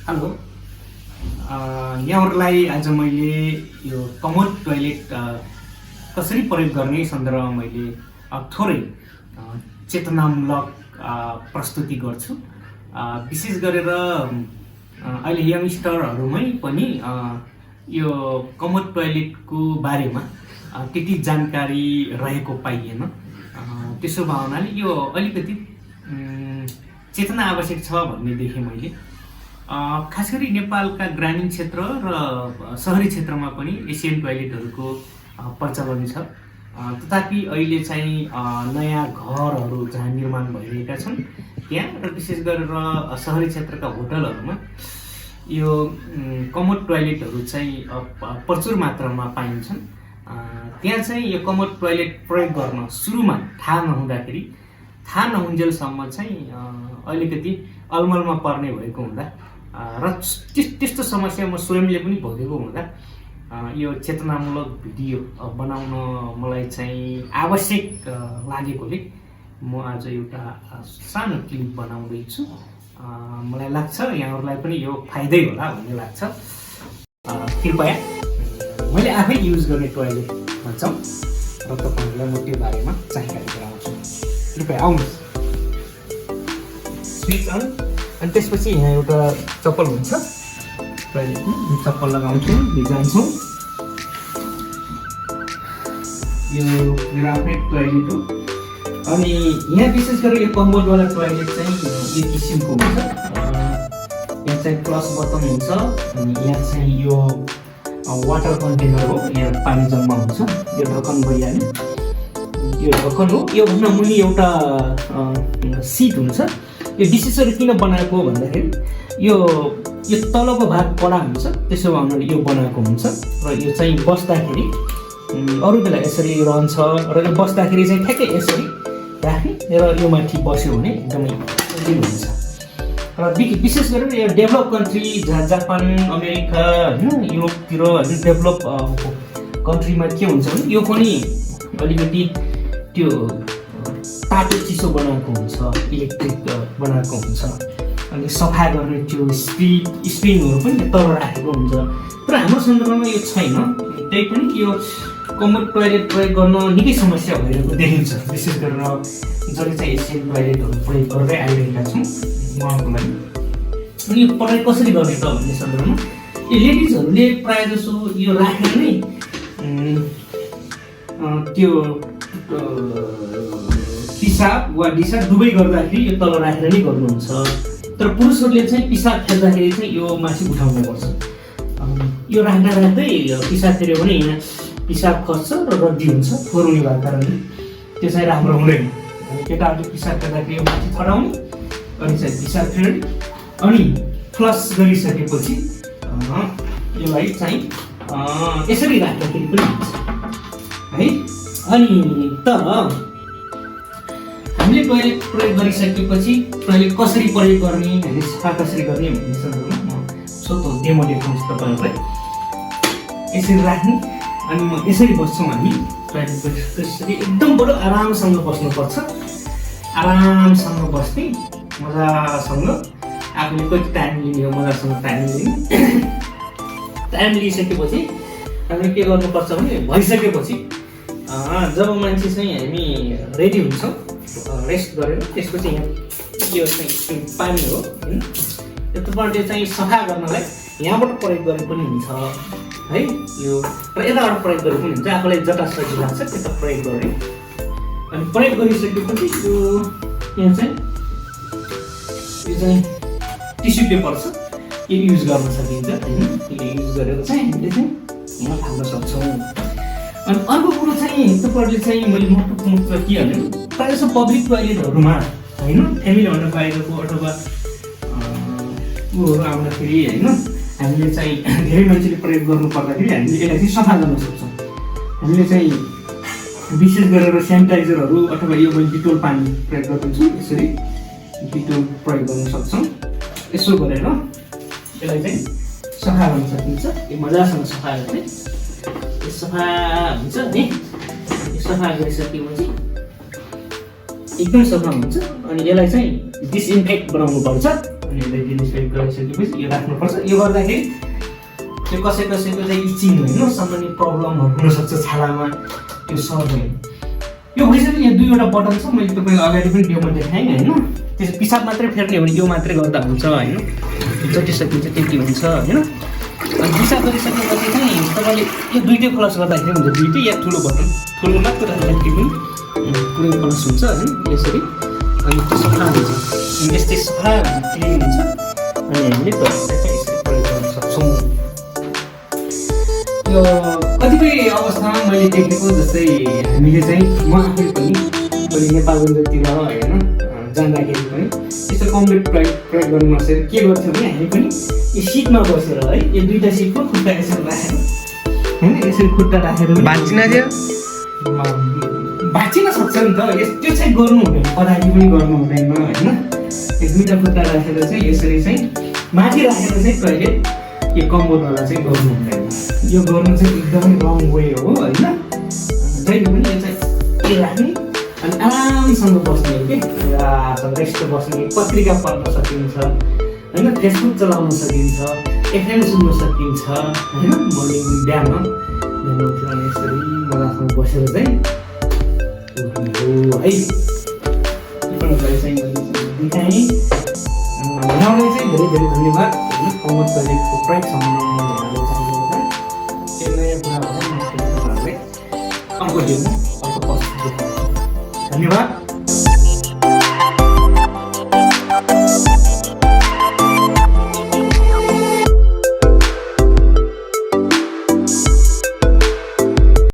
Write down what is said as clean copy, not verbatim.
Hello, यहाँहरूलाई आज मैले यो कमोड टोयलेट कसरी प्रयोग गर्ने सन्दर्भमा मैले थोरै चेतनामूलक प्रस्तुति गर्छु। विशेष गरेर अहिले यङस्टरहरूमै पनि यो कमोड टोयलेटको बारेमा त्यति जानकारी रहेको पाइएन। त्यसो भए हुनाले यो अलिकति चेतना आवश्यक छ भन्ने देखेँ मैले। खास गरी नेपालका ग्रामीण क्षेत्र र सहरी क्षेत्रमा पनि एसियन टोयलेटहरूको प्रचलन छ। तथापि अहिले चाहिँ नयाँ घरहरू जहाँ निर्माण भइरहेका छन् त्यहाँ र विशेष गरेर सहरी क्षेत्रका होटलहरूमा यो कमोड टोयलेटहरू चाहिँ प्रचुर मात्रामा पाइन्छन्। त्यहाँ चाहिँ यो कमोड टोयलेट प्रयोग गर्न सुरुमा थाहा नहुन्जेलसम्म चाहिँ अलिकति अलमलमा पर्ने भएको हुँदा र त्यस्तो समस्या म स्वयंले पनि भोगेको हुँदा यो चेतनामूलक भिडियो बनाउन मलाई चाहिँ आवश्यक लागेकोले म आज एउटा सानो क्लिप बनाउँदैछु। मलाई लाग्छ यहाँहरूलाई पनि यो फाइदै होला भन्ने लाग्छ। कृपया मैले आफै युज गर्ने टोयलेटमा जाउँ र तपाईँहरूलाई म त्यो बारेमा जानकारी गराउँछु। कृपया आउनुहोस्। स्विच अन अनि त्यसपछि यहाँ एउटा चप्पल हुन्छ टोयलेटमा, चप्पल लगाउँछौँ, भिजाउँछौँ। यो मेरो आफ्नै टोयलेट हो। अनि यहाँ विशेष गरेर यो कमोडवाला टोयलेट चाहिँ यो किसिमको हुन्छ। यहाँ चाहिँ प्लस बटन हुन्छ अनि यहाँ चाहिँ यो वाटर कन्टेनर हो, यहाँ पानी जम्मा हुन्छ। यो ढक्कन भइहाल्यो, यो ढक्कन हो। योभन्दा मुनि एउटा सिट हुन्छ। यो विशेषहरू किन बनाएको भन्दाखेरि यो तलको भाग कडा हुन्छ, त्यसो भए हुनाले यो बनाएको हुन्छ। र यो चाहिँ बस्दाखेरि अरू बेला यसरी रहन्छ र यो बस्दाखेरि चाहिँ ठ्याक्कै यसरी राख्ने र यो माथि बस्यो भने एकदमै सजिलो हुन्छ। र विशेष गरेर यो डेभलप कन्ट्री जहाँ जापान, अमेरिका होइन, युरोपतिर होइन, डेभलप कन्ट्रीमा के हुन्छ भने यो पनि अलिकति त्यो तातो चिसो बनाएको हुन्छ, इलेक्ट्रिक बनाएको हुन्छ। अनि सफा गर्ने त्यो स्प्रिङहरू पनि तल राखेको हुन्छ। तर हाम्रो सन्दर्भमा यो छैन। त्यही पनि यो कमोड टोयलेट प्रयोग गर्न निकै समस्या भइरहेको देखिन्छ। विशेष गरेर जसले चाहिँ एसियन टोयलेटहरू प्रयोग गर्दै आइरहेका छौँ उहाँको लागि। अनि यो प्रयोग कसरी गर्ने त भन्ने सन्दर्भमा यो लेडिजहरूले प्रायः जसो यो राखेर नै त्यो पिसाब वा दिसाब दुवै गर्दाखेरि यो तल राखेर नै गर्नुहुन्छ। तर पुरुषहरूले चाहिँ पिसाब फेर्दाखेरि चाहिँ यो माथि उठाउनु पर्छ। यो राख्दा राख्दै पिसाब फेर्यो भने यहाँ पिसाब खस्छ र रड्डी हुन्छ, फोहोर हुने भएको कारणले त्यो चाहिँ राम्रो हुँदैन। केटाहरूले पिसाब फेर्दाखेरि यो माथि चढाउने अनि चाहिँ पिसाब फेर्ने अनि फ्लस गरिसकेपछि यसलाई चाहिँ यसरी राख्दाखेरि पनि हुन्छ है। अनि तर हामीले टोयलेट प्रयोग गरिसकेपछि टोयलेट कसरी प्रयोग गर्ने, हामीले सफा कसरी गर्ने भन्ने सन्दर्भमा म सोतो डेमो देखाउँछु तपाईँहरूलाई। यसरी राख्ने अनि म यसरी बस्छौँ हामी टोयलेट त्यसरी एकदम बडो आरामसँग बस्नुपर्छ। आरामसँग बस्ने, मजासँग आफूले कति टाइम लिने हो मजासँग टाइम लिने। टाइम लिइसकेपछि हामीले के गर्नुपर्छ भने भइसकेपछि जब मान्छे चाहिँ हामी रेडी हुन्छौँ रेस्ट गरेर त्यसपछि यहाँ यो चाहिँ पानी हो होइन, यो तपाईँले चाहिँ सफा गर्नलाई यहाँबाट प्रयोग गरे पनि हुन्छ है। यो र यताबाट प्रयोग गरे पनि हुन्छ। आफूलाई जता सजिलो लाग्छ त्यता प्रयोग गर्ने। अनि प्रयोग गरिसकेपछि यो यहाँ चाहिँ टिस्यु पेपर छ, यो युज गर्न सकिन्छ होइन। यो युज गरेर चाहिँ हामीले चाहिँ यहाँ फाल्न सक्छौँ। अनि अर्को कुरो चाहिँ तपाईँहरूले चाहिँ मैले महत्त्वपूर्ण कुरा के भने प्रायः जस्तो पब्लिक टोयलेटहरूमा होइन, फ्यामिलीभन्दा बाहिरको अथवा ऊहरू आउँदाखेरि होइन, हामीले चाहिँ धेरै मान्छेले प्रयोग गर्नु पर्दाखेरि हामीले यसलाई चाहिँ सफा गर्न सक्छौँ। हामीले चाहिँ विशेष गरेर सेनिटाइजरहरू अथवा यो मैले डिटोल पानी प्रयोग गर्दैछु, यसरी डिटोल प्रयोग गर्न सक्छौँ। यसो गरेर यसलाई चाहिँ सफा गर्न सकिन्छ। यो मजासँग सफा गर्ने, यो सफा हुन्छ नि। यो सफा गरिसकेपछि एकदम सफा हुन्छ। अनि यसलाई चाहिँ डिसइन्फेक्ट बनाउनु पर्छ। अनि यसलाई डिलिट गरिसकेपछि यो राख्नुपर्छ। यो गर्दाखेरि त्यो कसैको चाहिँ इचिङ होइन सम्बन्धी प्रब्लमहरू हुनसक्छ छालामा, त्यो सर्भ होइन। यो भइसक्यो। यहाँ दुईवटा बटन छ, मैले तपाईँको अगाडि पनि डेमो देखाएँ होइन। त्यस पिसाब मात्रै फेर्ने हो भने यो मात्रै गर्दा हुन्छ होइन, जति सकिन्छ त्यति हुन्छ होइन। अनि पिसाब गरिसकेपछि चाहिँ तपाईँले यो दुइटै फ्लस गर्दाखेरि हुन्छ, दुइटै या ठुलो बटन ठुलो मात्र राख्दाखेरि पनि पुरै फ्लस हुन्छ होइन यसरी। अनि त्यो सफा हुन्छ, यस्तै सफा क्लिन हुन्छ। अनि हामीले चाहिँ यसरी प्रयोग गर्न सक्छौँ। यो कतिपय अवस्थामा मैले देखेको जस्तै हामीले चाहिँ म आफै पनि नेपालतिर होइन जाँदाखेरि पनि यस्तो कम्प्लिट प्रयोग गर्नु नसकेर के गर्थ्यौँ भने हामी पनि यो सिटमा बसेर है यो दुईवटा सिटको खुट्टा यसरी राखेर होइन यसरी खुट्टा राखेर भाँचिन सक्छ नि त। त्यो चाहिँ गर्नु हुँदैन, पदार्थ पनि गर्नु हुँदैन होइन। यो दुईवटा खुट्टा राखेर चाहिँ यसरी चाहिँ माथि राखेर चाहिँ टोइलेट यो कम्बोडवाला चाहिँ गर्नु हुँदैन। यो गर्नु चाहिँ एकदमै रङ वे हो होइन। जहिले पनि यो चाहिँ के राख्ने अनि आरामसँग बस्ने के पुरासँग यस्तो बस्ने, पत्रिका पढ्न सकिन्छ होइन, फेसबुक चलाउन सकिन्छ, एफएम सुन्न सकिन्छ होइन। मर्निङ बिहानमा उठेर यसरी मजासँग बसेर चाहिँ है चाहिँ देखाएँ। यहाँलाई चाहिँ धेरै धेरै धन्यवाद होइन। कमोड टोइलेटको प्रयोग सम्बन्धमा मैले चाहेको नयाँ कुरा होला, तपाईँहरूलाई अर्को दिन अर्को पस्ट देखाउँछु। धन्यवाद।